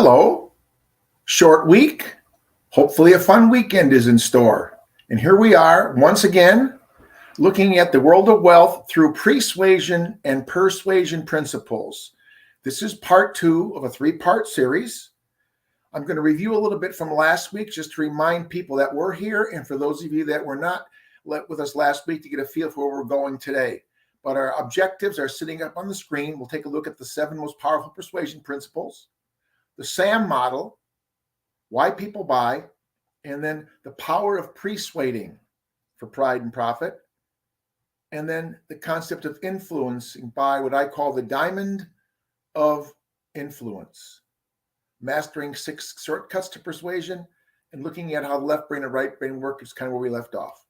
Hello, short week. Hopefully a fun weekend is in store. And here we are once again looking at the world of wealth through persuasion and persuasion principles. This is part 2 of a 3-part series. I'm going to review a little bit from last week just to remind people that we're here, and for those of you that were not with us last week to get a feel for where we're going today. But our objectives are sitting up on the screen. We'll take a look at the 7 most powerful persuasion principles, the SAM model, why people buy, and then the power of persuading for pride and profit, and then the concept of influencing by what I call the diamond of influence, mastering 6 shortcuts to persuasion, and looking at how the left brain and right brain work is kind of where we left off.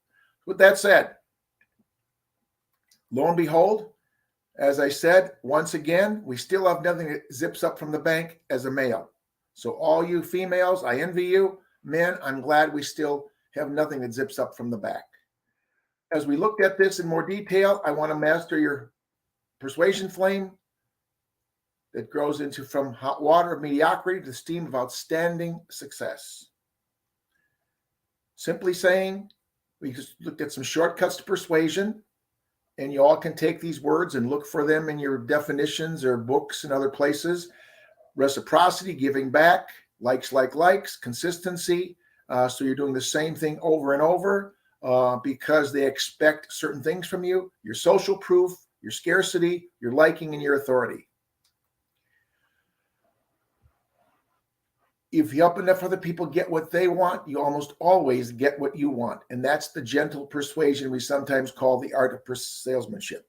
With that said, lo and behold, as I said, once again, we still have nothing that zips up from the bank as a male. So all you females, I envy you. Men, I'm glad we still have nothing that zips up from the back. As we looked at this in more detail, I want to master your persuasion flame that grows into from hot water of mediocrity to steam of outstanding success. Simply saying, we just looked at some shortcuts to persuasion, and you all can take these words and look for them in your definitions or books and other places. Reciprocity, giving back, likes like likes, consistency. So you're doing the same thing over and over because they expect certain things from you. Your social proof, your scarcity, your liking, and your authority. If you help enough other people get what they want, you almost always get what you want. And that's the gentle persuasion we sometimes call the art of salesmanship.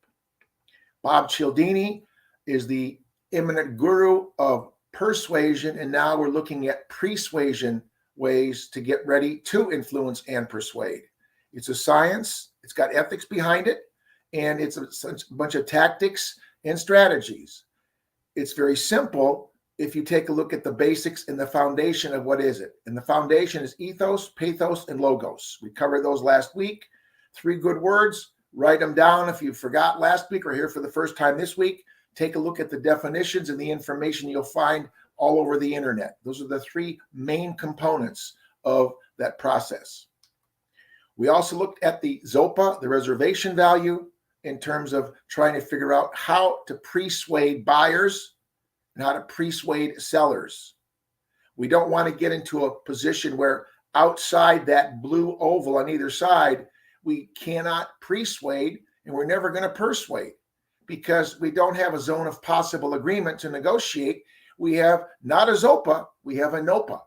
Bob Cialdini is the eminent guru of persuasion, and now we're looking at persuasion ways to get ready to influence and persuade. It's a science, it's got ethics behind it, and it's a bunch of tactics and strategies. It's very simple if you take a look at the basics and the foundation of what is it. And the foundation is ethos, pathos, and logos. We covered those last week. 3 good words. Write them down if you forgot last week or here for the first time this week. Take a look at the definitions and the information you'll find all over the internet. Those are the 3 main components of that process. We also looked at the ZOPA, the reservation value, in terms of trying to figure out how to persuade buyers and how to persuade sellers. We don't want to get into a position where outside that blue oval on either side, we cannot persuade and we're never going to persuade because we don't have a zone of possible agreement to negotiate. We have not a ZOPA, we have a NOPA.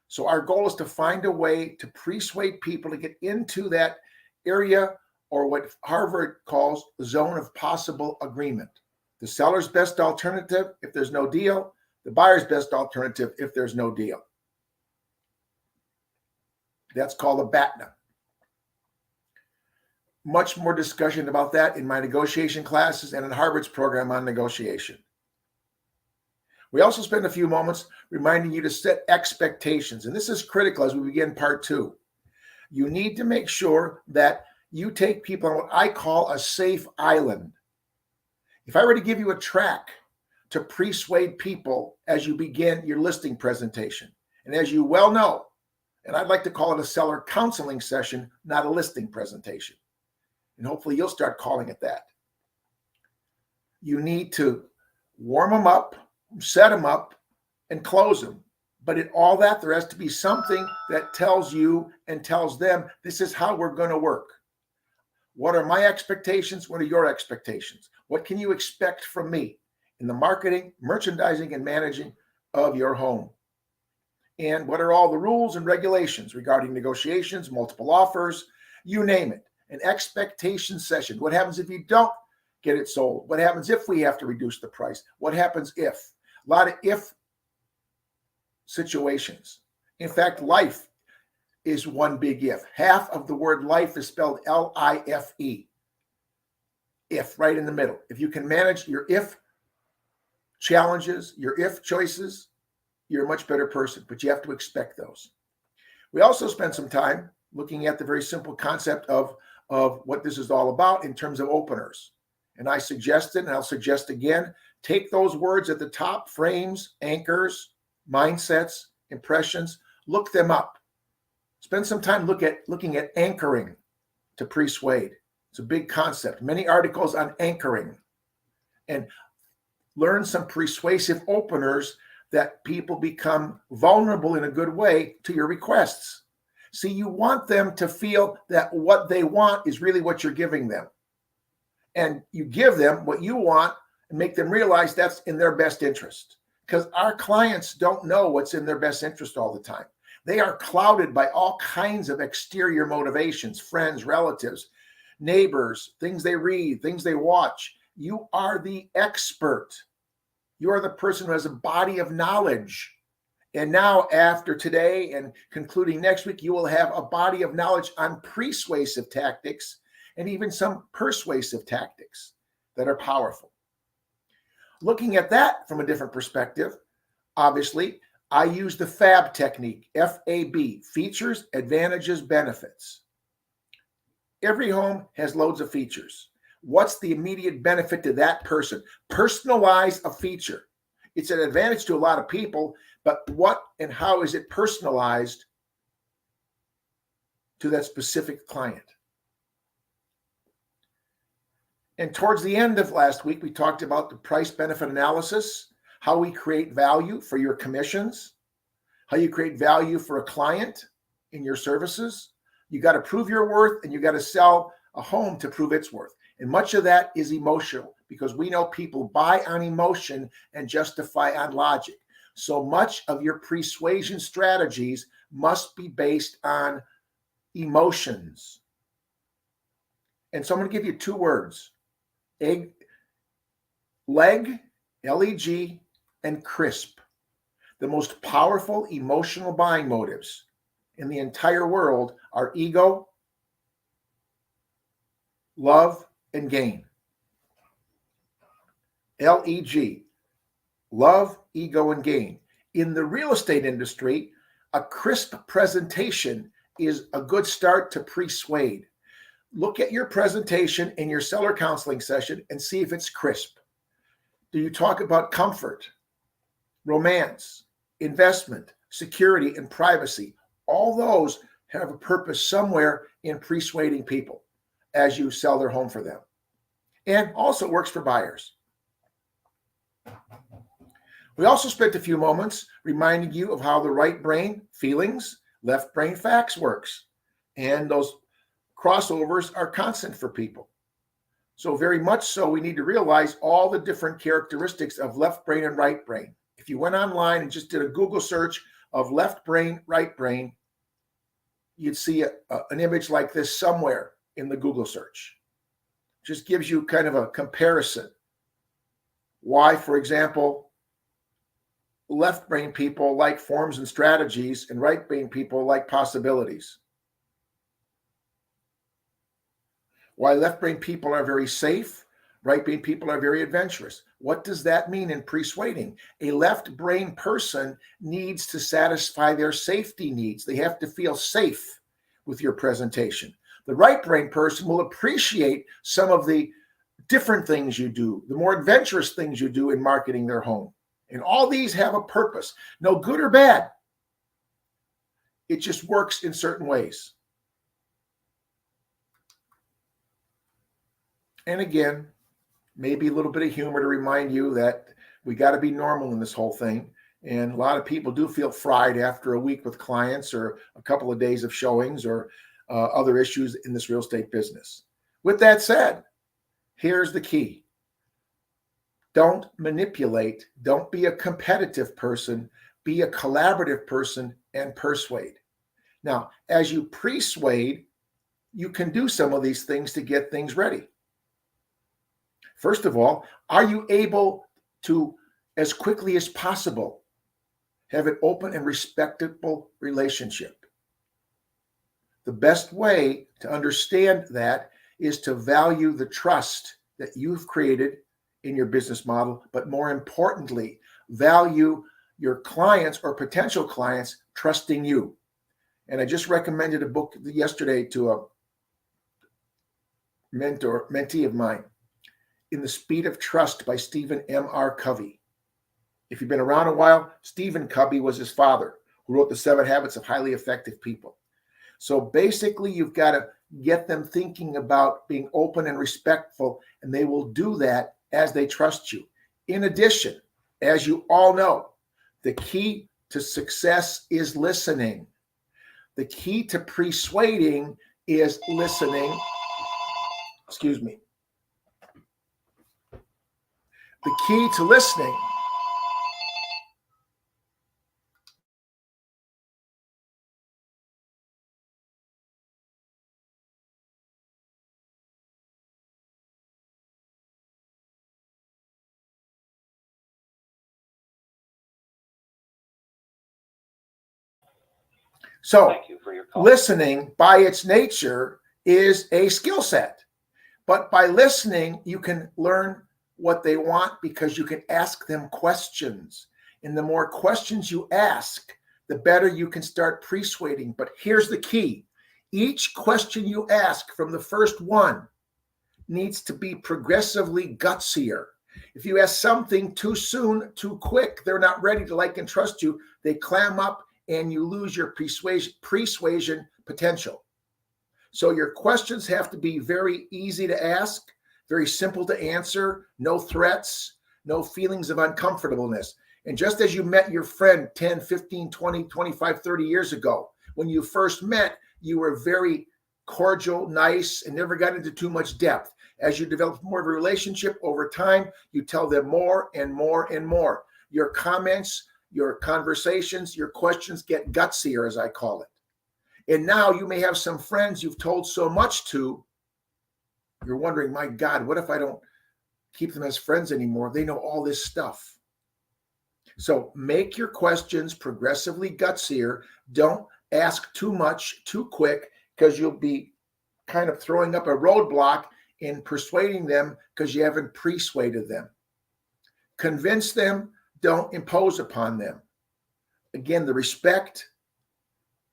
So our goal is to find a way to persuade people to get into that area, or what Harvard calls the zone of possible agreement. The seller's best alternative if there's no deal, the buyer's best alternative if there's no deal. That's called a BATNA. Much more discussion about that in my negotiation classes and in Harvard's program on negotiation. We also spend a few moments reminding you to set expectations, and this is critical as we begin part 2. You need to make sure that you take people on what I call a safe island. If I were to give you a track to persuade people as you begin your listing presentation, and as you well know, and I'd like to call it a seller counseling session, not a listing presentation, and hopefully you'll start calling it that. You need to warm them up, set them up, and close them. But in all that, there has to be something that tells you and tells them, this is how we're going to work. What are my expectations? What are your expectations? What can you expect from me in the marketing, merchandising, and managing of your home? And what are all the rules and regulations regarding negotiations, multiple offers, you name it? An expectation session. What happens if you don't get it sold? What happens if we have to reduce the price? What happens if? A lot of if situations. In fact, life is one big if. Half of the word life is spelled L-I-F-E. If, right in the middle. If you can manage your if challenges, your if choices, you're a much better person, but you have to expect those. We also spent some time looking at the very simple concept of what this is all about in terms of openers. And I suggested, and I'll suggest again, take those words at the top, frames, anchors, mindsets, impressions. Look them up. Spend some time looking at anchoring to PREsuade. It's a big concept. Many articles on anchoring. And learn some persuasive openers that people become vulnerable in a good way to your requests. See, you want them to feel that what they want is really what you're giving them. And you give them what you want and make them realize that's in their best interest. Because our clients don't know what's in their best interest all the time. They are clouded by all kinds of exterior motivations, friends, relatives, neighbors, things they read, things they watch. You are the expert. You are the person who has a body of knowledge. And now, after today and concluding next week, you will have a body of knowledge on persuasive tactics and even some persuasive tactics that are powerful. Looking at that from a different perspective, obviously, I use the FAB technique, F-A-B, features, advantages, benefits. Every home has loads of features. What's the immediate benefit to that person? Personalize a feature. It's an advantage to a lot of people, but what and how is it personalized to that specific client? And towards the end of last week, we talked about the price benefit analysis, how we create value for your commissions, how you create value for a client in your services. You got to prove your worth and you got to sell a home to prove its worth. And much of that is emotional because we know people buy on emotion and justify on logic. So much of your persuasion strategies must be based on emotions. And so I'm going to give you two words, leg, L-E-G, and crisp. The most powerful emotional buying motives in the entire world are ego, love, and gain. L-E-G, love, ego, and gain. In the real estate industry, a crisp presentation is a good start to PREsuade. Look at your presentation in your seller counseling session and see if it's crisp. Do you talk about comfort, romance, investment, security, and privacy? All those have a purpose somewhere in persuading people as you sell their home for them. And also works for buyers. We also spent a few moments reminding you of how the right brain feelings, left brain facts works. And those crossovers are constant for people. So very much so, we need to realize all the different characteristics of left brain and right brain. If you went online and just did a Google search of left brain, right brain, you'd see an image like this somewhere in the Google search. Just gives you kind of a comparison. Why, for example, left brain people like forms and strategies and right brain people like possibilities. Why left brain people are very safe, right brain people are very adventurous. What does that mean in persuading? A left brain person needs to satisfy their safety needs. They have to feel safe with your presentation. The right brain person will appreciate some of the different things you do, the more adventurous things you do in marketing their home. And all these have a purpose, no good or bad. It just works in certain ways. And again, maybe a little bit of humor to remind you that we got to be normal in this whole thing. And a lot of people do feel fried after a week with clients or a couple of days of showings or other issues in this real estate business. With that said, here's the key. Don't manipulate. Don't be a competitive person. Be a collaborative person and persuade. Now, as you persuade, you can do some of these things to get things ready. First of all, are you able to, as quickly as possible, have an open and respectable relationship? The best way to understand that is to value the trust that you've created in your business model, but more importantly, value your clients or potential clients trusting you. And I just recommended a book yesterday to a mentee of mine, In the Speed of Trust by Stephen M.R. Covey. If you've been around a while, Stephen Covey was his father, who wrote The 7 Habits of Highly Effective People. So basically, you've got to get them thinking about being open and respectful, and they will do that as they trust you. In addition, as you all know, the key to success is listening. The key to persuading is listening. Excuse me. The key to listening So listening by its nature is a skill set. But by listening, you can learn what they want because you can ask them questions. And the more questions you ask, the better you can start persuading. But here's the key. Each question you ask from the first one needs to be progressively gutsier. If you ask something too soon, too quick, they're not ready to like and trust you. They clam up and you lose your persuasion potential. So your questions have to be very easy to ask, very simple to answer, no threats, no feelings of uncomfortableness. And just as you met your friend 10, 15, 20, 25, 30 years ago, when you first met, you were very cordial, nice, and never got into too much depth. As you develop more of a relationship over time, you tell them more and more and more. Your comments, your conversations, your questions get gutsier, as I call it. And now you may have some friends you've told so much to, you're wondering, my God, what if I don't keep them as friends anymore? They know all this stuff. So make your questions progressively gutsier. Don't ask too much, too quick, because you'll be kind of throwing up a roadblock in persuading them because you haven't persuaded them. Convince them, don't impose upon them. Again, the respect,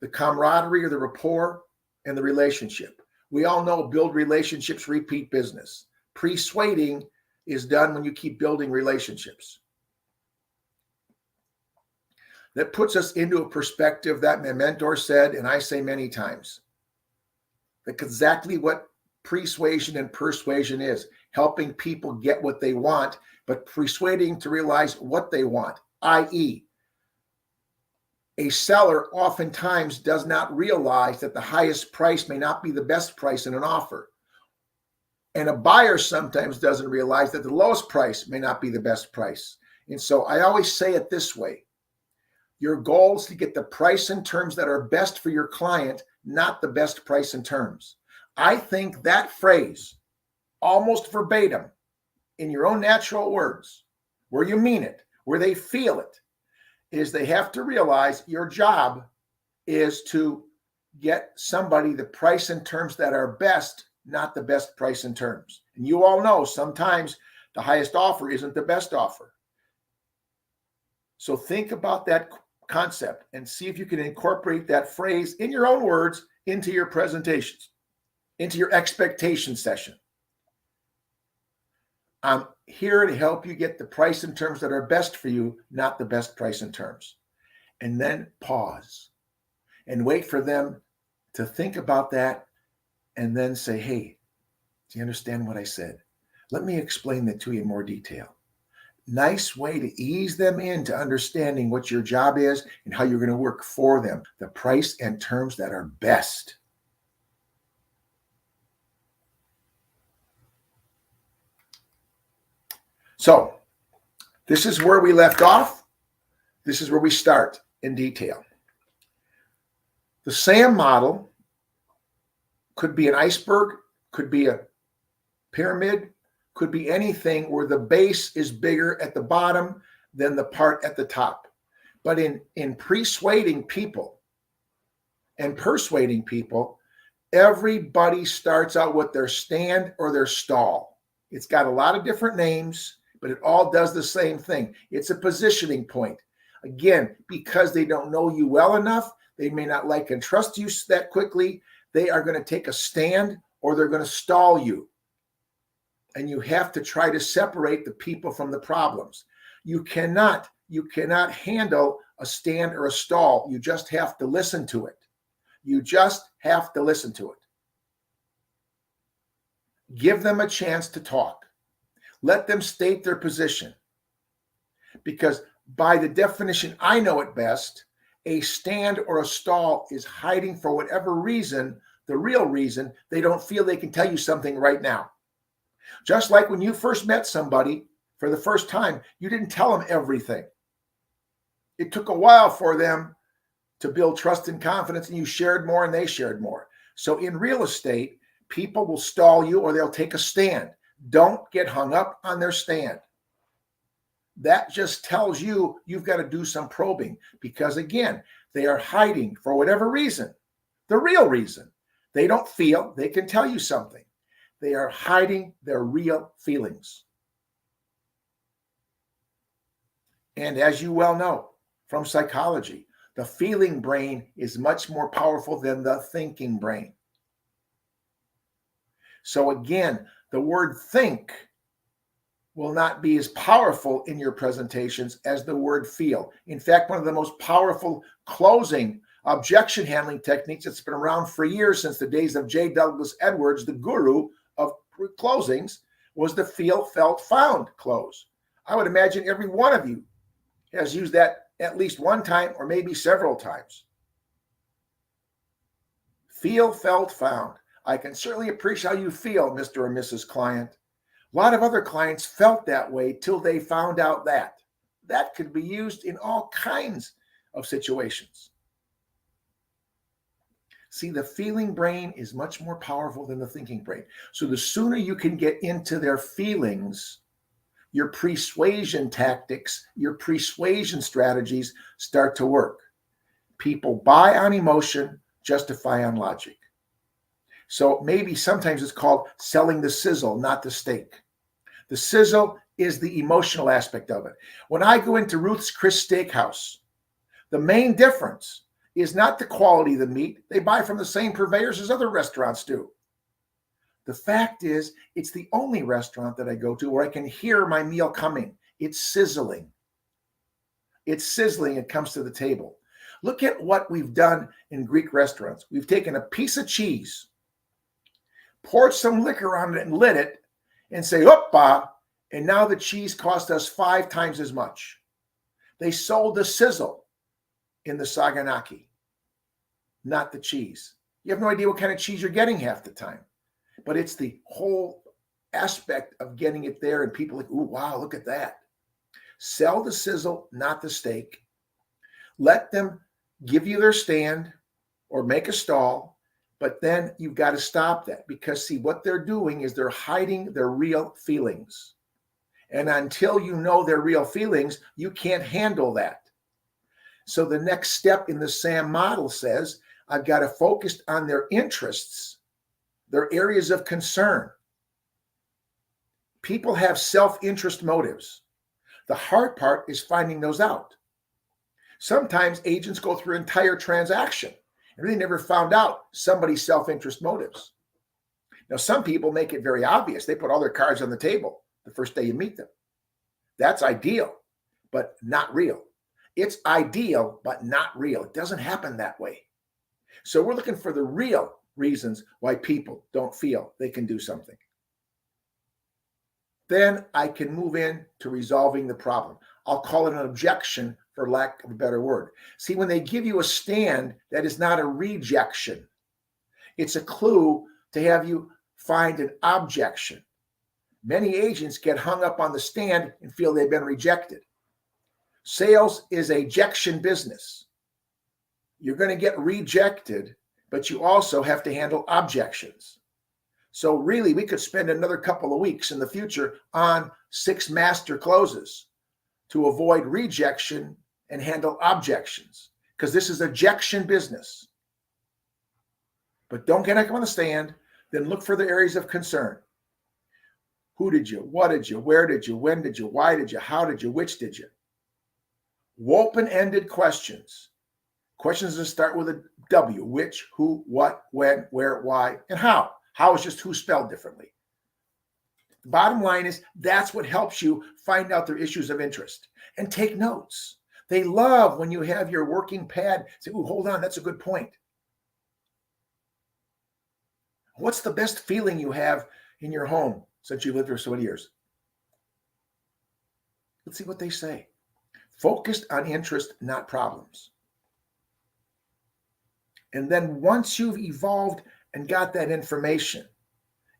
the camaraderie or the rapport, and the relationship. We all know build relationships, repeat business. Persuading is done when you keep building relationships. That puts us into a perspective that my mentor said, and I say many times, that's exactly what persuasion and persuasion is, helping people get what they want, but persuading to realize what they want, i.e., a seller oftentimes does not realize that the highest price may not be the best price in an offer. And a buyer sometimes doesn't realize that the lowest price may not be the best price. And so I always say it this way. Your goal is to get the price and terms that are best for your client, not the best price and terms. I think that phrase, almost verbatim, in your own natural words, where you mean it, where they feel it, is they have to realize your job is to get somebody the price and terms that are best, not the best price and terms. And you all know sometimes the highest offer isn't the best offer. So think about that concept and see if you can incorporate that phrase in your own words into your presentations, into your expectation session. I'm here to help you get the price and terms that are best for you, not the best price and terms. And then pause and wait for them to think about that and then say, hey, do you understand what I said? Let me explain that to you in more detail. Nice way to ease them into understanding what your job is and how you're going to work for them, the price and terms that are best. So this is where we left off. This is where we start in detail. The SAM model could be an iceberg, could be a pyramid, could be anything where the base is bigger at the bottom than the part at the top. But in persuading people and persuading people, everybody starts out with their stand or their stall. It's got a lot of different names, but it all does the same thing. It's a positioning point. Again, because they don't know you well enough, they may not like and trust you that quickly. They are going to take a stand or they're going to stall you. And you have to try to separate the people from the problems. You cannot you cannot handle a stand or a stall. You just have to listen to it. You just have to listen to it. Give them a chance to talk. Let them state their position. Because by the definition I know it best, a stand or a stall is hiding for whatever reason, the real reason they don't feel they can tell you something right now. Just like when you first met somebody for the first time, you didn't tell them everything. It took a while for them to build trust and confidence, and you shared more and they shared more. So in real estate, people will stall you or they'll take a stand. Don't get hung up on their stand. That just tells you you've got to do some probing, because again, they are hiding for whatever reason. The real reason. They don't feel they can tell you something. They are hiding their real feelings. And as you well know from psychology, the feeling brain is much more powerful than the thinking brain. So again, the word think will not be as powerful in your presentations as the word feel. In fact, one of the most powerful closing objection handling techniques that's been around for years, since the days of J. Douglas Edwards, the guru of closings, was the feel, felt, found close. I would imagine every one of you has used that at least one time or maybe several times. Feel, felt, found. I can certainly appreciate how you feel, Mr. or Mrs. Client. A lot of other clients felt that way till they found out that. That could be used in all kinds of situations. See, the feeling brain is much more powerful than the thinking brain. So the sooner you can get into their feelings, your persuasion tactics, your persuasion strategies start to work. People buy on emotion, justify on logic. So maybe sometimes it's called selling the sizzle, not the steak. The sizzle is the emotional aspect of it. When I go into Ruth's Chris Steakhouse, the main difference is not the quality of the meat. They buy from the same purveyors as other restaurants do. The fact is, it's the only restaurant that I go to where I can hear my meal coming. It's sizzling. It's sizzling. It comes to the table. Look at what we've done in Greek restaurants. We've taken a piece of cheese, poured some liquor on it and lit it, and say, "Oppa," and now the cheese cost us 5 times as much. They sold the sizzle in the saganaki, not the cheese. You have no idea what kind of cheese you're getting half the time, but it's the whole aspect of getting it there, and people are like, "Ooh, wow, look at that." Sell the sizzle, not the steak. Let them give you their stand or make a stall. But then you've got to stop that, because see, what they're doing is they're hiding their real feelings. And until you know their real feelings, you can't handle that. So the next step in the SAM model says, I've got to focus on their interests, their areas of concern. People have self-interest motives. The hard part is finding those out. Sometimes agents go through an entire transaction and really never found out somebody's self-interest motives. Now, some people make it very obvious. They put all their cards on the table the first day you meet them. That's ideal, but not real. It's ideal, but not real. It doesn't happen that way. So we're looking for the real reasons why people don't feel they can do something. Then I can move in to resolving the problem. I'll call it an objection, for lack of a better word. See, when they give you a stand, that is not a rejection. It's a clue to have you find an objection. Many agents get hung up on the stand and feel they've been rejected. Sales is a ejection business. You're going to get rejected, but you also have to handle objections. So really, we could spend another couple of weeks in the future on 6 master closes to avoid rejection and handle objections, because this is ejection business. But don't get up on the stand, then look for the areas of concern. Who did you? What did you? Where did you? When did you? Why did you? How did you? Which did you? Open-ended questions. Questions that start with a W. Which, who, what, when, where, why, and how. How is just who spelled differently. The bottom line is that's what helps you find out their issues of interest. and take notes. They love when you have your working pad. Say, "Ooh, hold on, that's a good point. What's the best feeling you have in your home since you lived here so many years?" Let's see what they say. Focused on interest, not problems. And then once you've evolved and got that information,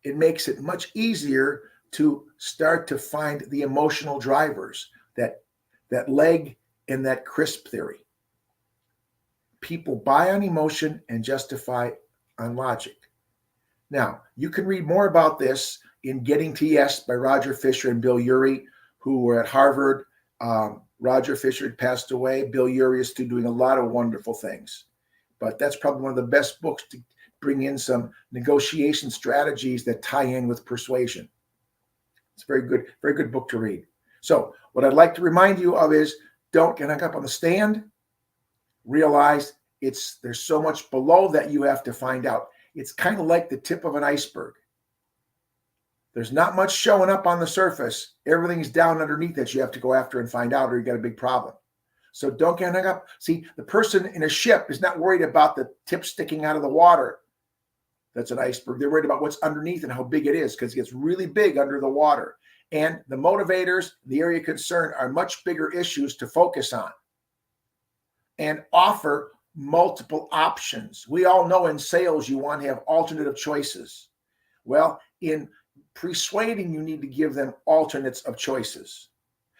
it makes it much easier to start to find the emotional drivers, that leg in that crisp theory. People buy on emotion and justify on logic. Now, you can read more about this in Getting to Yes by Roger Fisher and Bill Urey, who were at Harvard. Roger Fisher had passed away. Bill Urey is still doing a lot of wonderful things. But that's probably one of the best books to bring in some negotiation strategies that tie in with persuasion. It's a very good book to read. So what I'd like to remind you of is, don't get hung up on the stand. Realize there's so much below that you have to find out. It's kind of like the tip of an iceberg. There's not much showing up on the surface. Everything's down underneath that you have to go after and find out, or you got a big problem. So don't get hung up. See, the person in a ship is not worried about the tip sticking out of the water. That's an iceberg. They're worried about what's underneath and how big it is, because it gets really big under the water. And the motivators, the area of concern, are much bigger issues to focus on and offer multiple options. We all know in sales you want to have alternative choices. Well, in persuading, you need to give them alternates of choices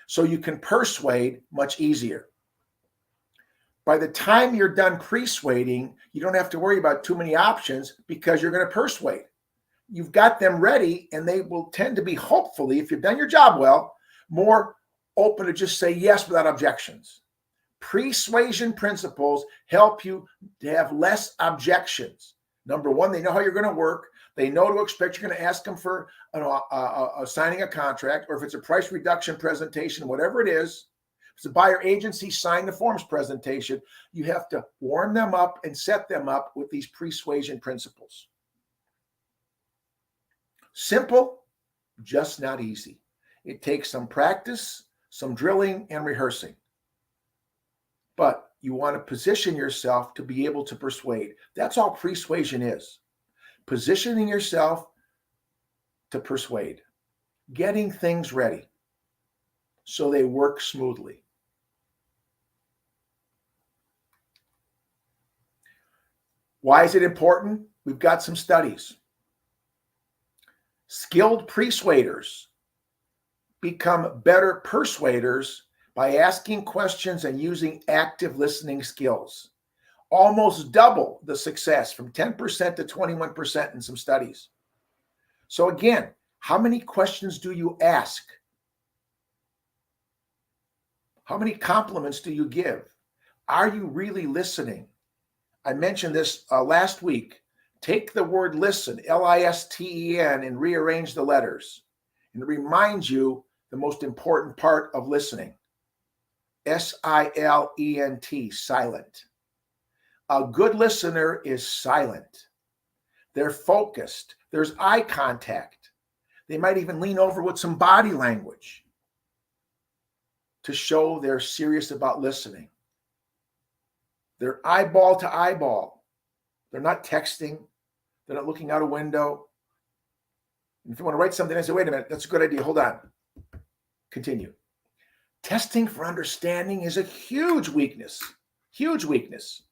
so you can persuade much easier. By the time you're done persuading, you don't have to worry about too many options, because you're going to persuade. You've got them ready, and they will tend to be, hopefully, if you've done your job well, more open to just say yes without objections. Persuasion principles help you to have less objections. Number one, they know how you're going to work. They know to expect you're going to ask them for signing a contract, or if it's a price reduction presentation, whatever it is. If it's a buyer agency sign the forms presentation, you have to warm them up and set them up with these persuasion principles. Simple, just not easy. It takes some practice, some drilling, and rehearsing. But you want to position yourself to be able to persuade. That's all persuasion is. Positioning yourself to persuade. Getting things ready so they work smoothly. Why is it important? We've got some studies. Skilled persuaders become better persuaders by asking questions and using active listening skills. Almost double the success, from 10% to 21% in some studies. So again, how many questions do you ask? How many compliments do you give? Are you really listening? I mentioned this last week. Take the word listen, L-I-S-T-E-N, and rearrange the letters. And it reminds you the most important part of listening. S-I-L-E-N-T, silent. A good listener is silent. They're focused. There's eye contact. They might even lean over with some body language to show they're serious about listening. They're eyeball to eyeball. They're not texting. They're not looking out a window. And if you want to write something, I say, wait a minute, that's a good idea. Hold on. Continue. Testing for understanding is a huge weakness. Huge weakness.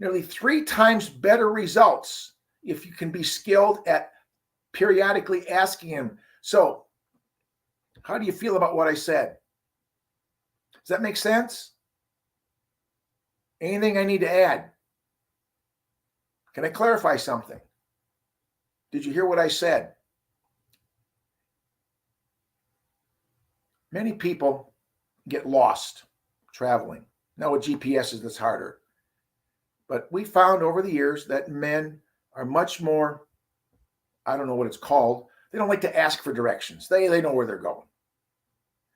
Nearly 3 times better results if you can be skilled at periodically asking him, so how do you feel about what I said? Does that make sense? Anything I need to add? Can I clarify something? Did you hear what I said? Many people get lost traveling. Now with GPSs, that's harder. But we found over the years that men are much more, I don't know what it's called, they don't like to ask for directions. They know where they're going.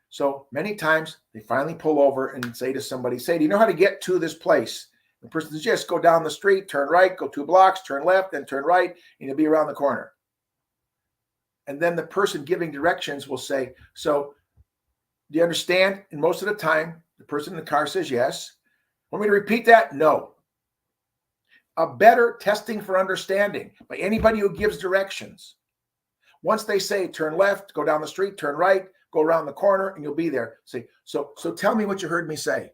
So many times they finally pull over and say to somebody, do you know how to get to this place? The person says, yes, go down the street, turn right, go 2 blocks, turn left, then turn right, and you'll be around the corner. And then the person giving directions will say, so Do you understand? And most of the time, the person in the car says yes. Want me to repeat that? No. A better testing for understanding by anybody who gives directions. Once they say turn left, go down the street, turn right, go around the corner, and you'll be there. Say, so tell me what you heard me say.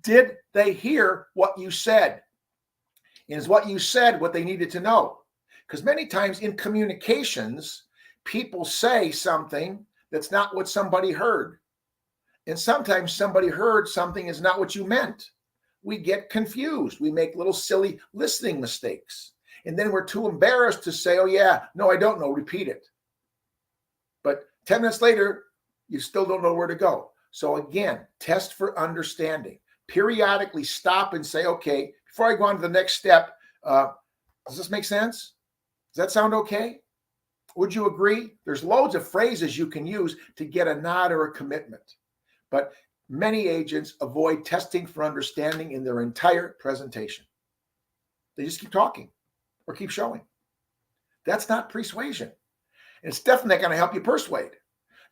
Did they hear what you said? And is what you said what they needed to know? Because many times in communications, people say something that's not what somebody heard. And sometimes somebody heard something is not what you meant. We get confused. We make little silly listening mistakes. And then we're too embarrassed to say, oh yeah, no, I don't know, repeat it. But 10 minutes later, you still don't know where to go. So again, test for understanding. Periodically stop and say, okay, before I go on to the next step, does this make sense? Does that sound okay? Would you agree? There's loads of phrases you can use to get a nod or a commitment. But many agents avoid testing for understanding in their entire presentation. They just keep talking or keep showing. That's not persuasion. And it's definitely not going to help you persuade.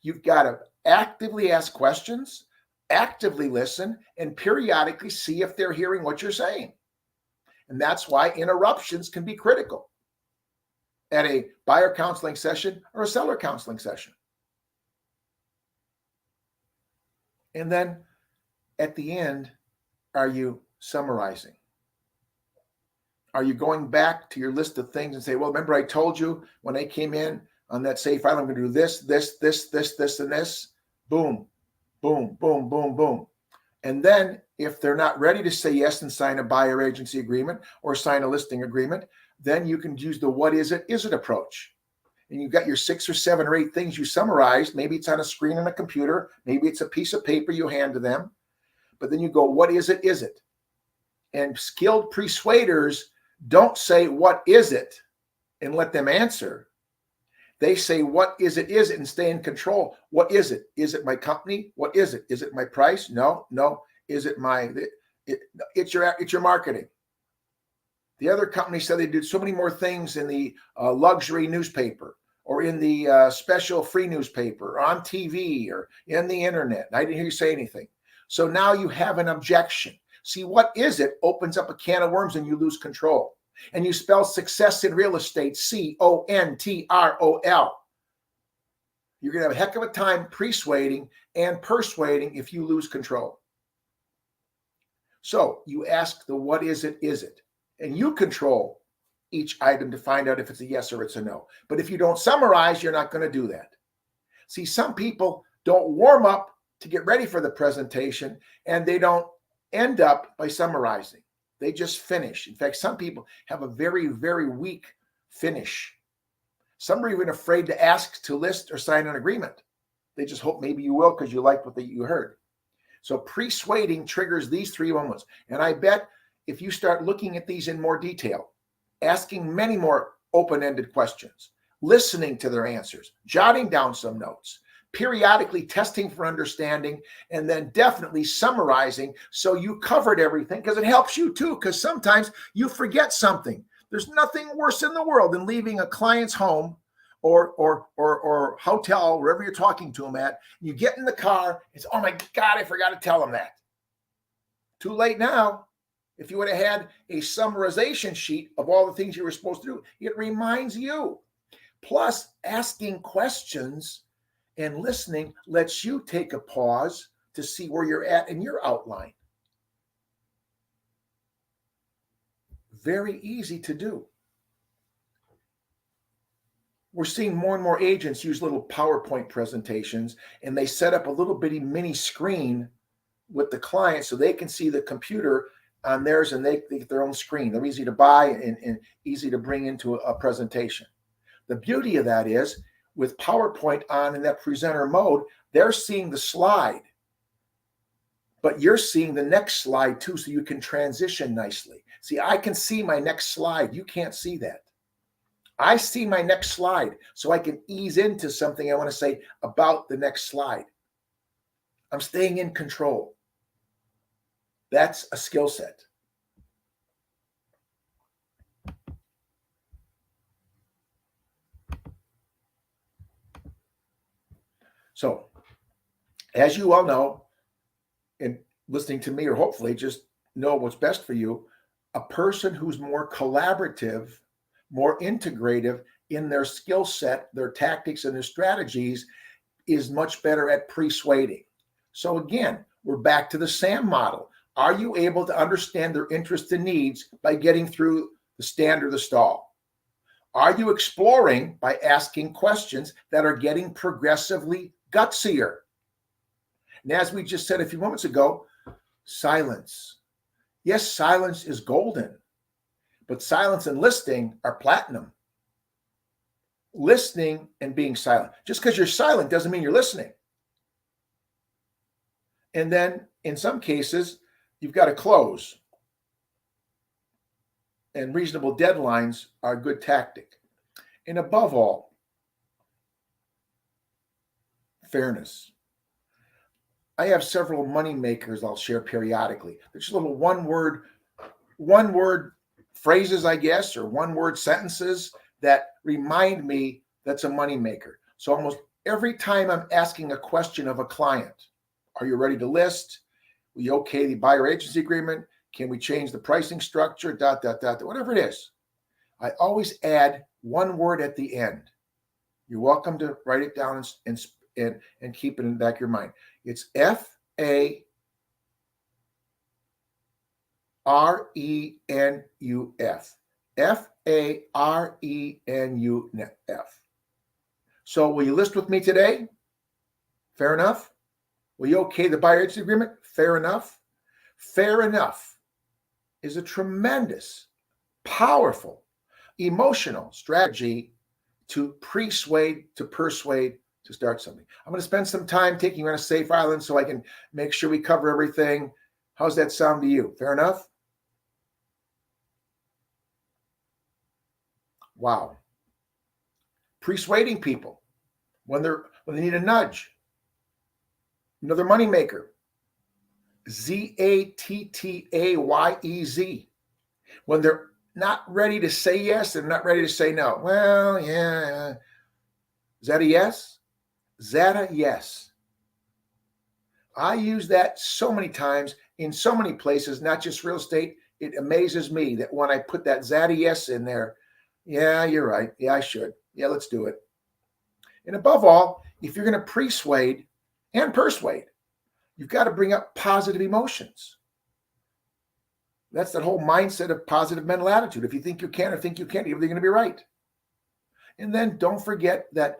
You've got to actively ask questions, actively listen, and periodically see if they're hearing what you're saying. And that's why interruptions can be critical at a buyer counseling session or a seller counseling session. And then at the end, are you summarizing? Are you going back to your list of things and say, well, remember I told you when I came in on that safe file, I'm going to do this, and this. Boom, boom, boom, boom, boom. And then if they're not ready to say yes and sign a buyer agency agreement or sign a listing agreement, then you can use the what is it approach. And you've got your 6 or 7 or 8 things you summarized. Maybe it's on a screen on a computer. Maybe it's a piece of paper you hand to them. But then you go, what is it? And skilled persuaders don't say, what is it? And let them answer. They say, what is it, and stay in control. What is it? Is it my company? What is it? Is it my price? No. Is it it's your marketing. The other company said they did so many more things in the luxury newspaper or in the special free newspaper or on TV or in the internet. I didn't hear you say anything. So now you have an objection. See, what is it opens up a can of worms and you lose control. And you spell success in real estate, CONTROL. You're going to have a heck of a time persuading and persuading if you lose control. So you ask the what is it? And you control each item to find out if it's a yes or it's a no. But if you don't summarize, you're not going to do that. See, some people don't warm up to get ready for the presentation, and they don't end up by summarizing. They just finish. In fact, some people have a very, very weak finish. Some are even afraid to ask to list or sign an agreement. They just hope maybe you will because you liked what you heard. So persuading triggers these 3 moments. And I bet if you start looking at these in more detail, asking many more open-ended questions, listening to their answers, jotting down some notes, periodically testing for understanding, and then definitely summarizing so you covered everything, because it helps you too, because sometimes you forget something. There's nothing worse in the world than leaving a client's home or hotel, wherever you're talking to them at. You get in the car, it's, oh my God, I forgot to tell them that. Too late now. If you would have had a summarization sheet of all the things you were supposed to do, it reminds you. Plus, asking questions and listening lets you take a pause to see where you're at in your outline. Very easy to do. We're seeing more and more agents use little PowerPoint presentations, and they set up a little bitty mini screen with the client so they can see the computer on theirs, and they get their own screen. They're easy to buy and easy to bring into a presentation. The beauty of that is, with PowerPoint on in that presenter mode, they're seeing the slide, but you're seeing the next slide too, so you can transition nicely. See, I can see my next slide. You can't see that. I see my next slide, so I can ease into something I want to say about the next slide. I'm staying in control. That's a skill set. So as you all know, and listening to me, or hopefully just know what's best for you, a person who's more collaborative, more integrative in their skill set, their tactics, and their strategies is much better at persuading. So again, we're back to the SAM model. Are you able to understand their interests and needs by getting through the stand or the stall? Are you exploring by asking questions that are getting progressively gutsier? And as we just said a few moments ago, silence. Yes, silence is golden, but silence and listening are platinum. Listening and being silent. Just because you're silent doesn't mean you're listening. And then in some cases, you've got to close. And reasonable deadlines are a good tactic. And above all, fairness. I have several money makers I'll share periodically. They're just little one word phrases, I guess, or one word sentences that remind me that's a money maker. So almost every time I'm asking a question of a client, are you ready to list? Will you okay the buyer agency agreement? Can we change the pricing structure? Whatever it is. I always add one word at the end. You're welcome to write it down and keep it in the back of your mind. It's FARENUF. FARENUF. So will you list with me today? Fair enough. Will you okay the buyer agency agreement? Fair enough. Fair enough is a tremendous, powerful, emotional strategy to persuade, to start something. I'm going to spend some time taking you on a safe island so I can make sure we cover everything. How's that sound to you? Fair enough? Wow. Persuading people when they need a nudge. Another moneymaker. ZATTAYEZ. When they're not ready to say yes and not ready to say no. Well, yeah. Is that a yes? Is that a yes? I use that so many times in so many places, not just real estate. It amazes me that when I put that Zata yes in there, yeah, you're right. Yeah, I should. Yeah, let's do it. And above all, if you're going to persuade and persuade, you've got to bring up positive emotions. That's that whole mindset of positive mental attitude. If you think you can or think you can't, you're going to be right. And then don't forget that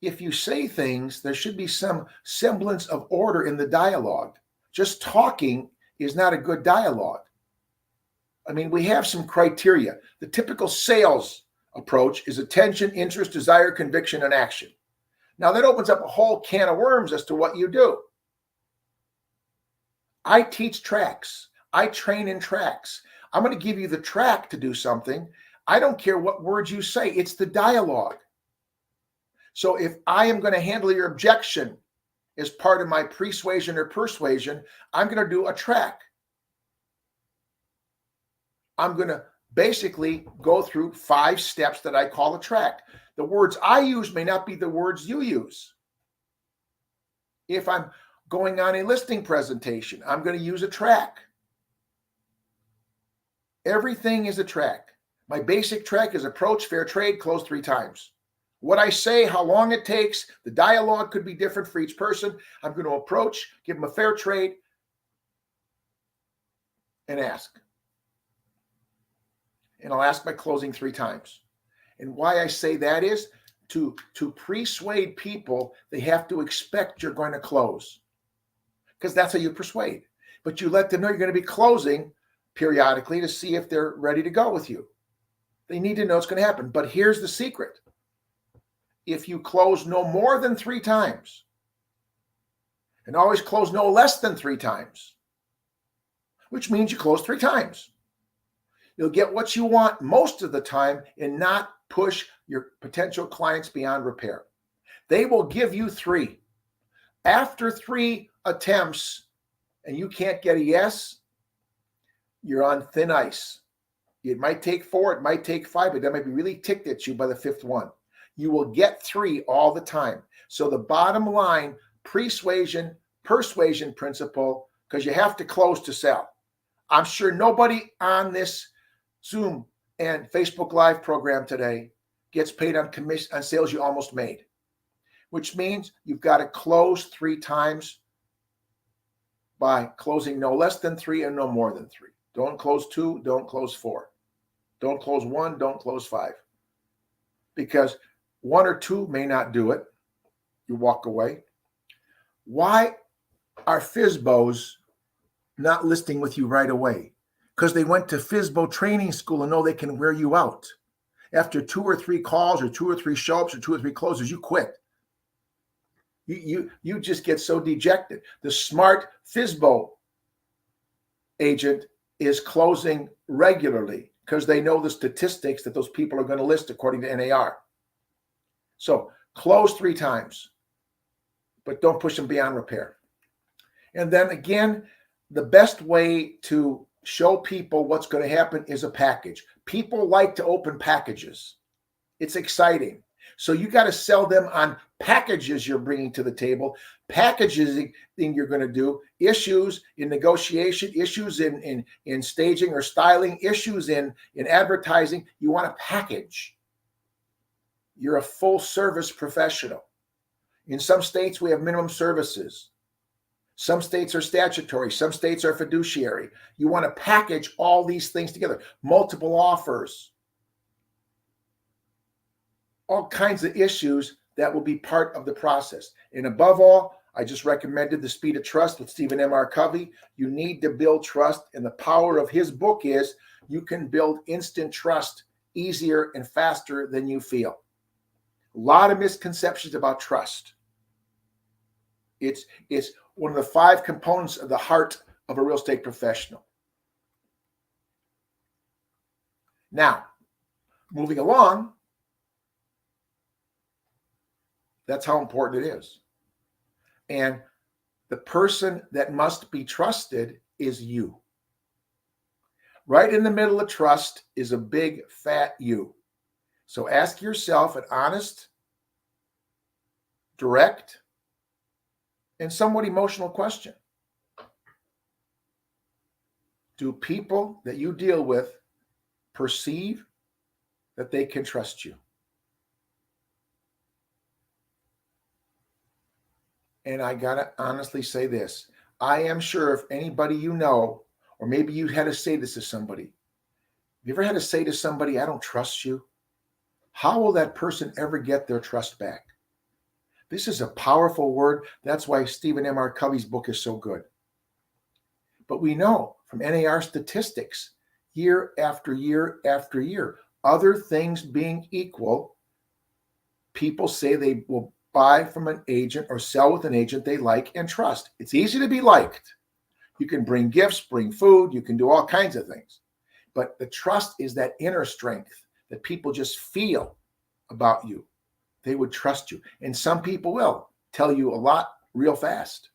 if you say things, there should be some semblance of order in the dialogue. Just talking is not a good dialogue. I mean, we have some criteria. The typical sales approach is attention, interest, desire, conviction, and action. Now, that opens up a whole can of worms as to what you do. I teach tracks. I train in tracks. I'm going to give you the track to do something. I don't care what words you say. It's the dialogue. So if I am going to handle your objection as part of my persuasion or persuasion, I'm going to do a track. I'm going to basically go through 5 steps that I call a track. The words I use may not be the words you use. If I'm going on a listing presentation, I'm going to use a track. Everything is a track. My basic track is approach, fair trade, close 3 times. What I say, how long it takes, the dialogue could be different for each person. I'm going to approach, give them a fair trade, and ask. And I'll ask my closing 3 times. And why I say that is to persuade people, they have to expect you're going to close. Because that's how you persuade. But you let them know you're going to be closing periodically to see if they're ready to go with you. They need to know it's going to happen. But here's the secret. If you close no more than 3 times, and always close no less than 3 times, which means you close 3 times, you'll get what you want most of the time and not push your potential clients beyond repair. They will give you 3. After 3 attempts and you can't get a yes, you're on thin ice. It might take 4, it might take 5, but they might be really ticked at you by the 5th one. You will get 3 all the time. So the bottom line, PREsuasion, PERSUASION principle, because you have to close to sell. I'm sure nobody on this Zoom and Facebook Live program today gets paid on commission on sales you almost made, which means you've got to close 3 times by closing no less than 3 and no more than 3. Don't close 2, don't close 4. Don't close 1, don't close 5. Because 1 or 2 may not do it. You walk away. Why are FSBOs not listing with you right away? Because they went to FSBO training school and know they can wear you out. After 2 or 3 calls or 2 or 3 show-ups or 2 or 3 closes, you quit. You just get so dejected. The smart FSBO agent is closing regularly because they know the statistics that those people are going to list according to NAR. So close 3 times, but don't push them beyond repair. And then again, the best way to show people what's going to happen is a package. People like to open packages. It's exciting. So you got to sell them on packages you're bringing to the table, packages you're going to do, issues in negotiation, issues in staging or styling, issues in advertising. You want a package. You're a full service professional. In some states, we have minimum services. Some states are statutory. Some states are fiduciary. You want to package all these things together. Multiple offers. All kinds of issues that will be part of the process. And above all, I just recommended The Speed of Trust with Stephen M. R. Covey. You need to build trust. And the power of his book is you can build instant trust easier and faster than you feel. A lot of misconceptions about trust. It's one of the 5 components of the heart of a real estate professional. Now, moving along, that's how important it is. And the person that must be trusted is you. Right in the middle of trust is a big fat you. So ask yourself an honest, direct, and somewhat emotional question. Do people that you deal with perceive that they can trust you? And I got to honestly say this. I am sure if anybody you know, or maybe you had to say this to somebody, you ever had to say to somebody, I don't trust you? How will that person ever get their trust back? This is a powerful word. That's why Stephen M. R. Covey's book is so good. But we know from NAR statistics, year after year after year, other things being equal, people say they will buy from an agent or sell with an agent they like and trust. It's easy to be liked. You can bring gifts, bring food, you can do all kinds of things. But the trust is that inner strength that people just feel about you. They would trust you. And some people will tell you a lot real fast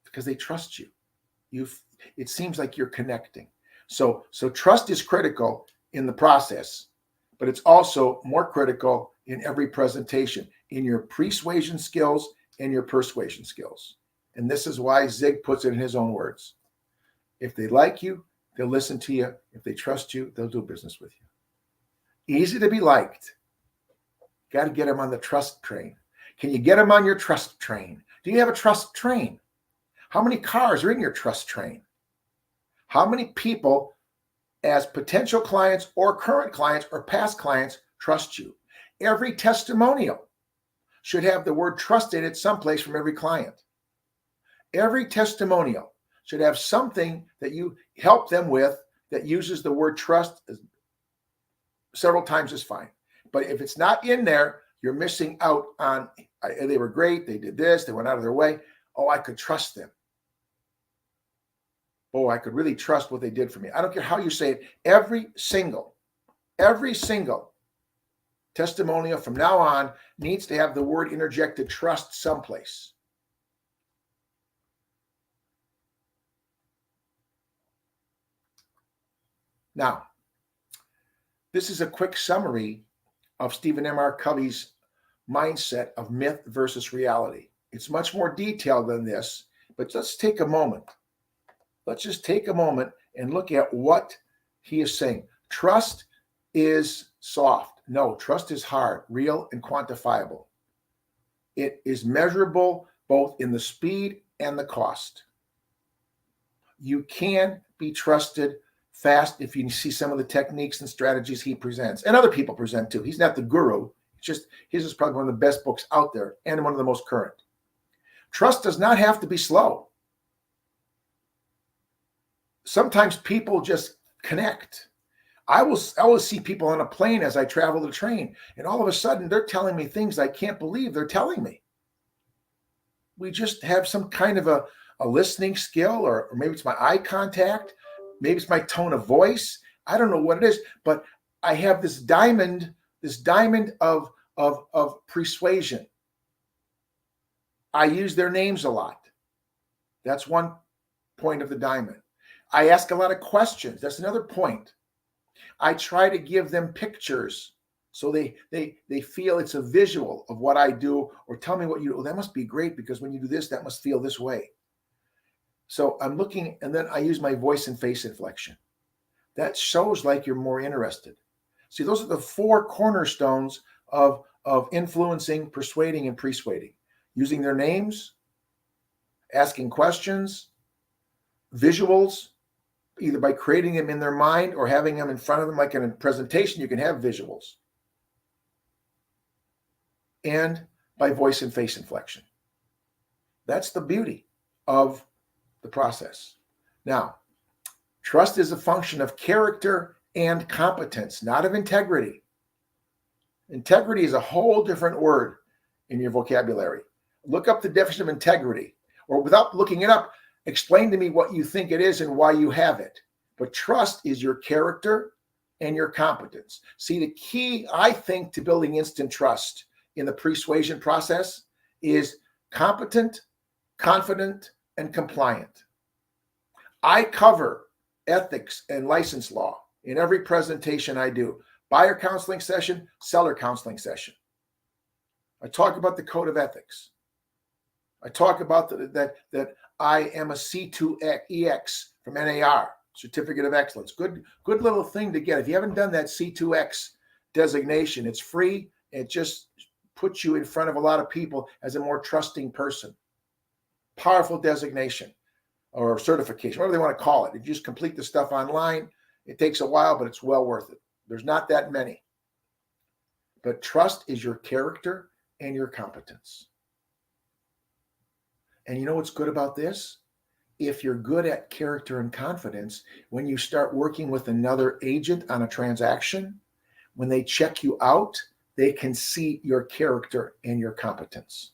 because they trust you. It seems like you're connecting. So trust is critical in the process, but it's also more critical in every presentation, in your persuasion skills and your persuasion skills. And this is why Zig puts it in his own words. If they like you, they'll listen to you. If they trust you, they'll do business with you. Easy to be liked. Got to get them on the trust train. Can you get them on your trust train? Do you have a trust train? How many cars are in your trust train? How many people as potential clients or current clients or past clients trust you? Every testimonial should have the word trust in it someplace from every client. Every testimonial should have something that you help them with that uses the word trust several times is fine. But if it's not in there, you're missing out on, they were great, they did this, they went out of their way. Oh, I could trust them. Oh, I could really trust what they did for me. I don't care how you say it. Every single testimonial from now on needs to have the word interjected trust someplace. Now, this is a quick summary of Stephen M. R. Covey's mindset of myth versus reality. It's much more detailed than this, but let's take a moment. Let's just take a moment and look at what he is saying. Trust is soft. No, trust is hard, real, and quantifiable. It is measurable both in the speed and the cost. You can be trusted fast if you see some of the techniques and strategies he presents, and other people present too. He's not the guru. It's just his is probably one of the best books out there and one of the most current. Trust does not have to be slow. Sometimes people just connect. I will see people on a plane as I travel the train, and all of a sudden they're telling me things I can't believe they're telling me. We just have some kind of a listening skill, or maybe it's my eye contact, maybe it's my tone of voice. I don't know what it is, but I have this diamond of persuasion. I use their names a lot. That's one point of the diamond. I ask a lot of questions. That's another point. I try to give them pictures so they feel it's a visual of what I do, or tell me what you do. Oh, that must be great because when you do this, that must feel this way. So I'm looking, and then I use my voice and face inflection. That shows like you're more interested. See, those are the four cornerstones of influencing, persuading, and persuading. Using their names, asking questions, visuals, either by creating them in their mind or having them in front of them, like in a presentation, you can have visuals. And by voice and face inflection. That's the beauty of the process. Now, trust is a function of character and competence, not of integrity. Integrity is a whole different word in your vocabulary. Look up the definition of integrity, or without looking it up, explain to me what you think it is and why you have it. But trust is your character and your competence. See, the key, I think, to building instant trust in the persuasion process is competent, confident, and compliant. I cover ethics and license law in every presentation I do. Buyer counseling session, seller counseling session. I talk about the code of ethics. I talk about that I am a C2EX from NAR, Certificate of Excellence. Good little thing to get. If you haven't done that C2X designation, it's free. It just puts you in front of a lot of people as a more trusting person. Powerful designation or certification, whatever they want to call it. You just complete the stuff online. It takes a while, but it's well worth it. There's not that many. But trust is your character and your competence. And you know what's good about this? If you're good at character and confidence, when you start working with another agent on a transaction, when they check you out, they can see your character and your competence.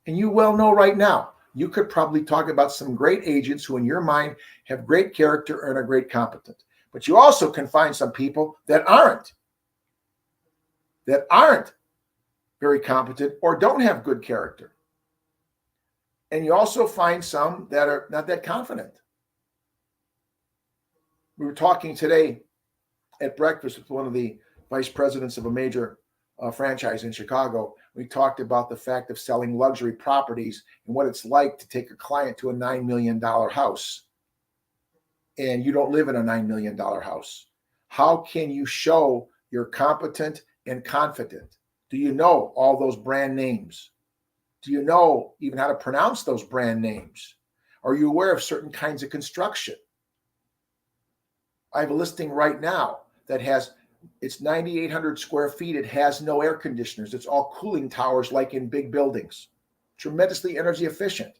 And you well know right now, you could probably talk about some great agents who in your mind have great character and are great competent. But you also can find some people that aren't very competent or don't have good character. And you also find some that are not that confident. We were talking today at breakfast with one of the vice presidents of a major franchise in Chicago. We talked about the fact of selling luxury properties and what it's like to take a client to a $9 million house. And you don't live in a $9 million house. How can you show you're competent and confident? Do you know all those brand names? Do you know even how to pronounce those brand names? Are you aware of certain kinds of construction? I have a listing right now that it's 9,800 square feet. It has no air conditioners. It's all cooling towers like in big buildings. Tremendously energy efficient.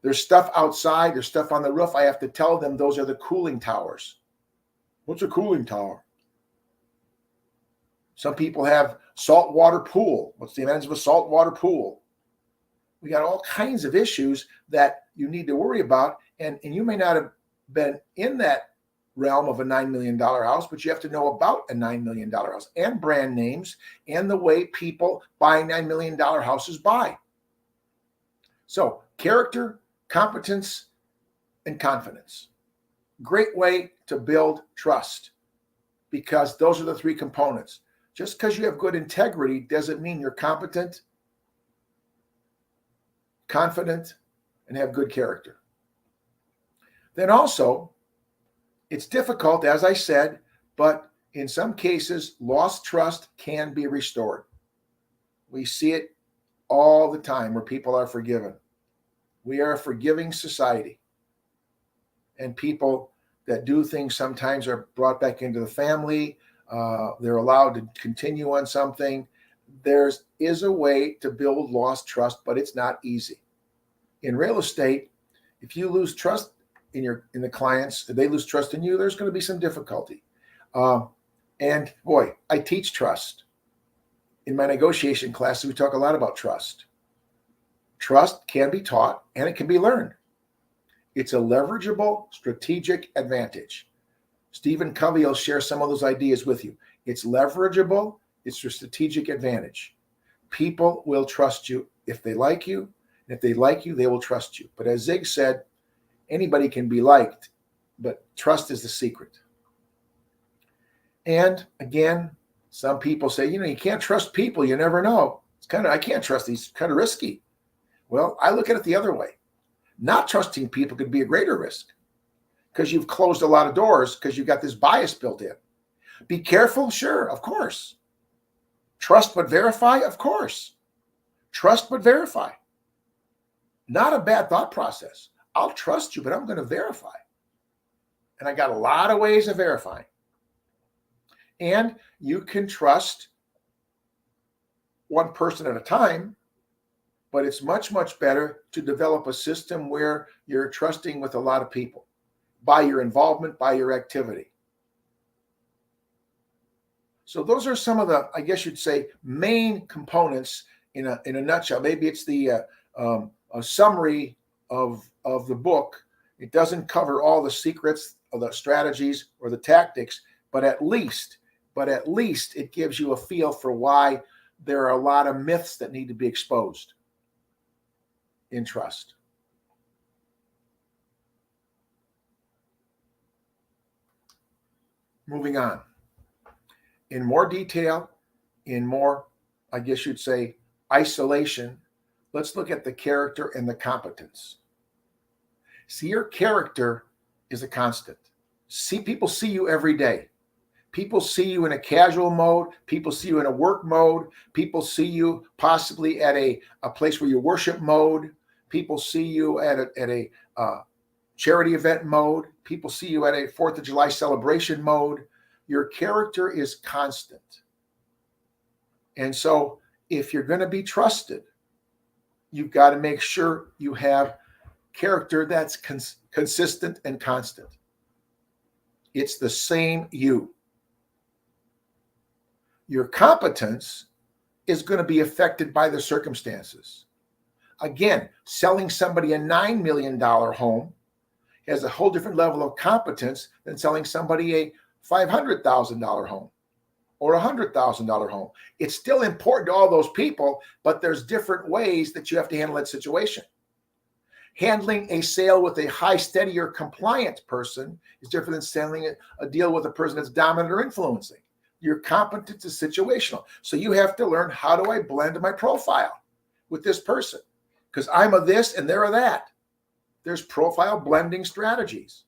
There's stuff outside. There's stuff on the roof. I have to tell them those are the cooling towers. What's a cooling tower? Some people have saltwater pool. What's the advantage of a saltwater pool? We got all kinds of issues that you need to worry about. And you may not have been in that realm of a $9 million house, but you have to know about a $9 million house and brand names and the way people buying $9 million houses buy. So character, competence, and confidence. Great way to build trust because those are the three components. Just because you have good integrity doesn't mean you're competent confident, and have good character. Then also, it's difficult, as I said, but in some cases, lost trust can be restored. We see it all the time where people are forgiven. We are a forgiving society. And people that do things sometimes are brought back into the family. They're allowed to continue on something. There is a way to build lost trust, but it's not easy. In real estate, if you lose trust in the clients, if they lose trust in you, there's going to be some difficulty. And boy, I teach trust. In my negotiation classes, we talk a lot about trust. Trust can be taught and it can be learned. It's a leverageable strategic advantage. Stephen Covey will share some of those ideas with you. It's leverageable. It's your strategic advantage. People will trust you if they like you. And if they like you, they will trust you. But as Zig said, anybody can be liked, but trust is the secret. And again, some people say, you can't trust people. You never know. I can't trust these, kind of risky. Well, I look at it the other way. Not trusting people could be a greater risk because you've closed a lot of doors because you've got this bias built in. Be careful, sure, of course. Trust but verify, of course. Trust but verify. Not a bad thought process. I'll trust you, but I'm going to verify. And I got a lot of ways of verifying. And you can trust one person at a time, but it's much, much better to develop a system where you're trusting with a lot of people by your involvement, by your activity. So those are some of the, I guess you'd say, main components in a nutshell. Maybe it's the a summary of the book. It doesn't cover all the secrets of the strategies or the tactics, but at least it gives you a feel for why there are a lot of myths that need to be exposed in trust. Moving on. In more detail, in more, I guess you'd say, isolation, let's look at the character and the competence. See, your character is a constant. People see you every day. People see you in a casual mode. People see you in a work mode. People see you possibly at a place where you worship mode. People see you at a charity event mode. People see you at a 4th of July celebration mode. Your character is constant. And so if you're going to be trusted, you've got to make sure you have character that's consistent and constant. It's the same you. Your competence is going to be affected by the circumstances. Again, selling somebody a $9 million home has a whole different level of competence than selling somebody a $500,000 home or a $100,000 home. It's still important to all those people, but there's different ways that you have to handle that situation. Handling a sale with a high, steady, or compliant person is different than selling a deal with a person that's dominant or influencing. Your competence is situational. So you have to learn, how do I blend my profile with this person? Because I'm a this and they're a that. There's profile blending strategies.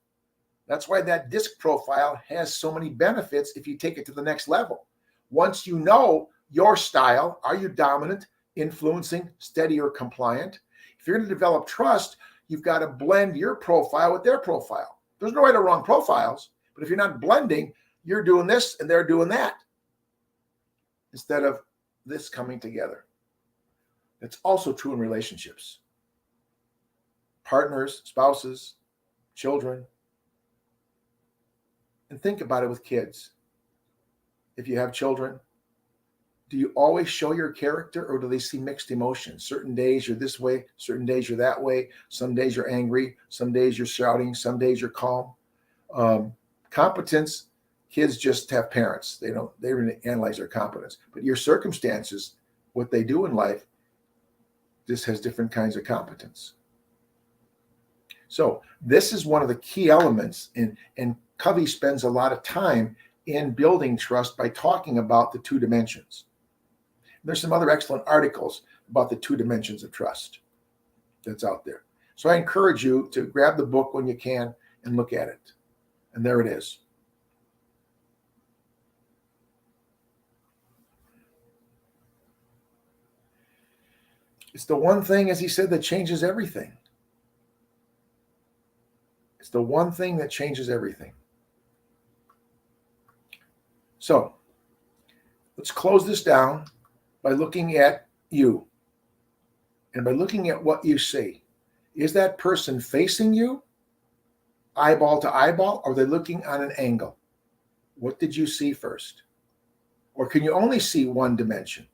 That's why that disc profile has so many benefits if you take it to the next level. Once you know your style, are you dominant, influencing, steady, or compliant? If you're going to develop trust, you've got to blend your profile with their profile. There's no right or wrong profiles, but if you're not blending, you're doing this and they're doing that instead of this coming together. It's also true in relationships. Partners, spouses, children. And think about it with kids. If you have children, do you always show your character, or do they see mixed emotions? Certain days you're this way, certain days you're that way. Some days you're angry, some days you're shouting, some days you're calm. Competence, kids just have parents. They really analyze their competence. But your circumstances, what they do in life, this has different kinds of competence. So this is one of the key elements, and Covey spends a lot of time in building trust by talking about the 2 dimensions. There's some other excellent articles about the 2 dimensions of trust. that's out there. So I encourage you to grab the book when you can and look at it. And there it is. It's the one thing, as he said, that changes everything. It's the one thing that changes everything. So let's close this down by looking at you and by looking at what you see. Is that person facing you, eyeball to eyeball, or are they looking on an angle? What did you see first? Or can you only see one dimension?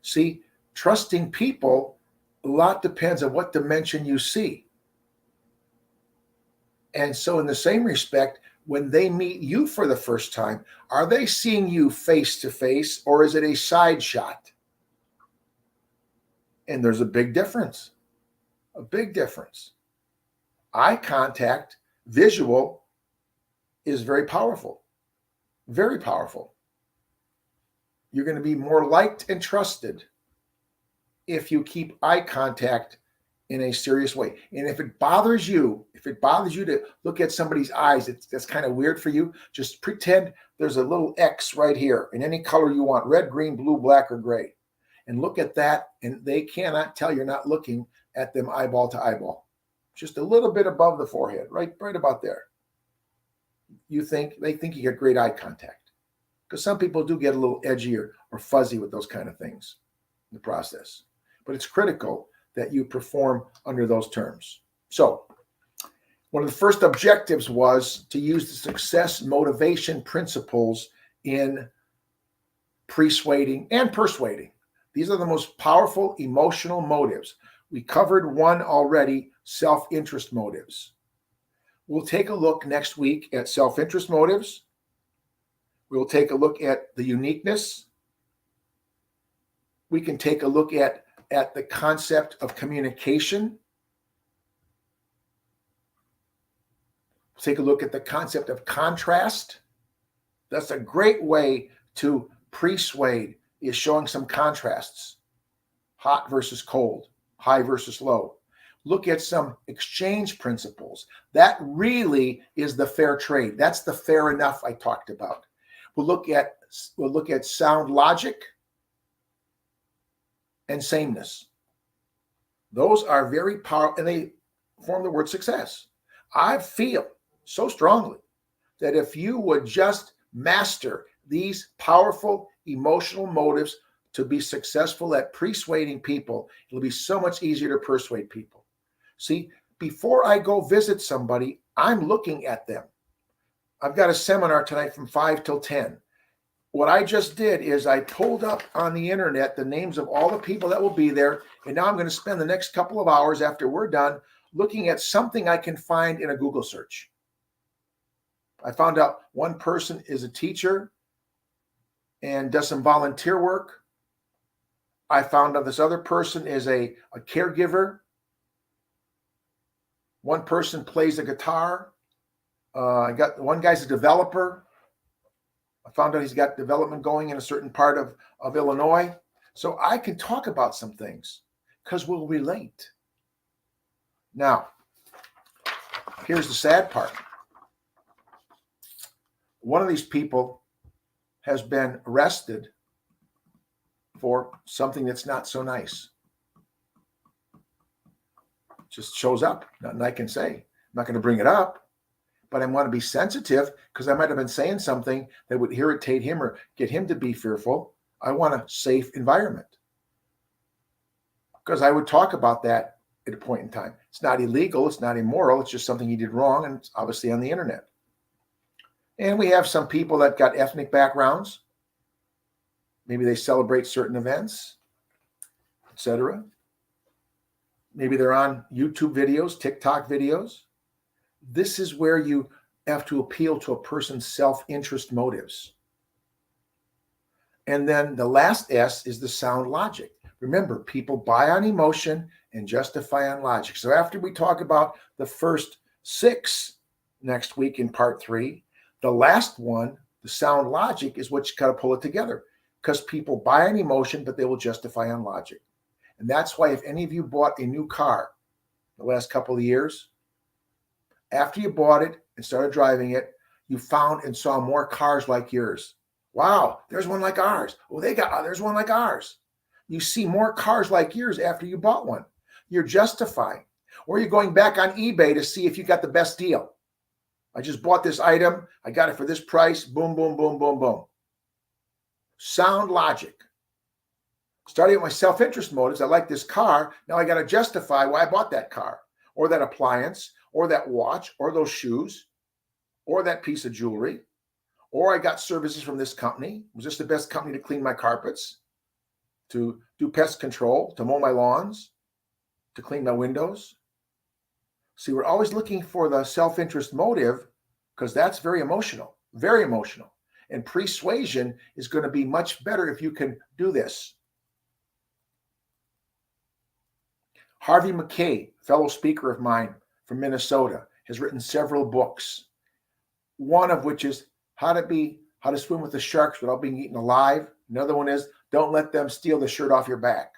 See, trusting people, a lot depends on what dimension you see. And so in the same respect, when they meet you for the first time, are they seeing you face to face, or is it a side shot? And there's a big difference. A big difference. Eye contact, visual, is very powerful. Very powerful. You're going to be more liked and trusted if you keep eye contact in a serious way. And if it bothers you to look at somebody's eyes, that's kind of weird for you, just pretend there's a little X right here in any color you want, red, green, blue, black, or gray. And look at that, and they cannot tell you're not looking at them eyeball to eyeball. Just a little bit above the forehead, right about there. They think you get great eye contact. Because some people do get a little edgy or fuzzy with those kind of things in the process. But it's critical that you perform under those terms. So one of the first objectives was to use the success motivation principles in PREsuading and PERSUADing. These are the most powerful emotional motives. We covered one already, self-interest motives. We'll take a look next week at self-interest motives. We'll take a look at the uniqueness. We can take a look at the concept of communication. Take a look at the concept of contrast. That's a great way to PREsuade, is showing some contrasts. Hot versus cold, high versus low. Look at some exchange principles. That really is the fair trade. That's the fair enough I talked about. We'll look at sound logic and sameness. Those are very powerful, and they form the word success. I feel so strongly that if you would just master these powerful emotional motives to be successful at PREsuading people, it'll be so much easier to persuade people. See, before I go visit somebody, I'm looking at them. I've got a seminar tonight from 5 till 10. What I just did is I pulled up on the internet the names of all the people that will be there, and now I'm going to spend the next couple of hours after we're done looking at something I can find in a Google search. I found out one person is a teacher and does some volunteer work. I found out this other person is a caregiver. One person plays the guitar. I got one guy's a developer. I found out he's got development going in a certain part of Illinois. So I can talk about some things because we'll relate. Now, here's the sad part. One of these people has been arrested for something that's not so nice. Just shows up. Nothing I can say. I'm not going to bring it up, but I want to be sensitive because I might have been saying something that would irritate him or get him to be fearful. I want a safe environment because I would talk about that at a point in time. It's not illegal. It's not immoral. It's just something he did wrong, and it's obviously on the internet. And we have some people that got ethnic backgrounds. Maybe they celebrate certain events, etc. Maybe they're on YouTube videos, TikTok videos. This is where you have to appeal to a person's self-interest motives. And then the last S is the sound logic. Remember, people buy on emotion and justify on logic. So after we talk about the first 6 next week in part 3, the last one, the sound logic, is what you got to pull it together because people buy on emotion, but they will justify on logic. And that's why if any of you bought a new car the last couple of years, after you bought it and started driving it, you found and saw more cars like yours. Wow, there's one like ours. Oh, there's one like ours. You see more cars like yours after you bought one. You're justifying. Or you're going back on eBay to see if you got the best deal. I just bought this item. I got it for this price. Boom, boom, boom, boom, boom. Sound logic. Starting with my self-interest motives. I like this car. Now I got to justify why I bought that car or that appliance or that watch or those shoes or that piece of jewelry. Or I got services from this company. Was this the best company to clean my carpets, to do pest control, to mow my lawns, to clean my windows? See, we're always looking for the self-interest motive because that's very emotional, very emotional. And persuasion is going to be much better if you can do this. Harvey McKay, fellow speaker of mine from Minnesota, has written several books. One of which is How to Swim with the Sharks Without Being Eaten Alive. Another one is Don't Let Them Steal the Shirt Off Your Back.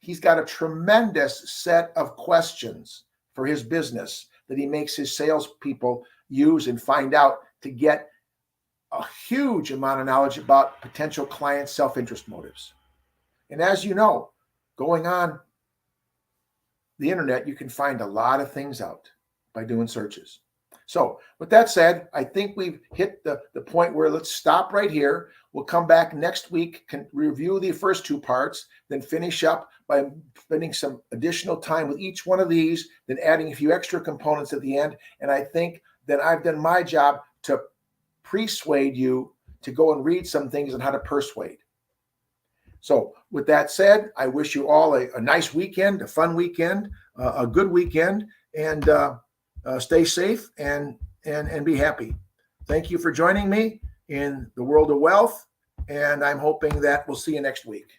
He's got a tremendous set of questions for his business that he makes his salespeople use and find out to get a huge amount of knowledge about potential client self-interest motives. And as you know, going on the internet, you can find a lot of things out by doing searches. So with that said, I think we've hit the point where let's stop right here. We'll come back next week, can review the first two parts, then finish up by spending some additional time with each one of these, then adding a few extra components at the end. And I think that I've done my job to persuade you to go and read some things on how to persuade. So with that said, I wish you all a nice weekend, a fun weekend, a good weekend, and stay safe and be happy. Thank you for joining me in the world of wealth, and I'm hoping that we'll see you next week.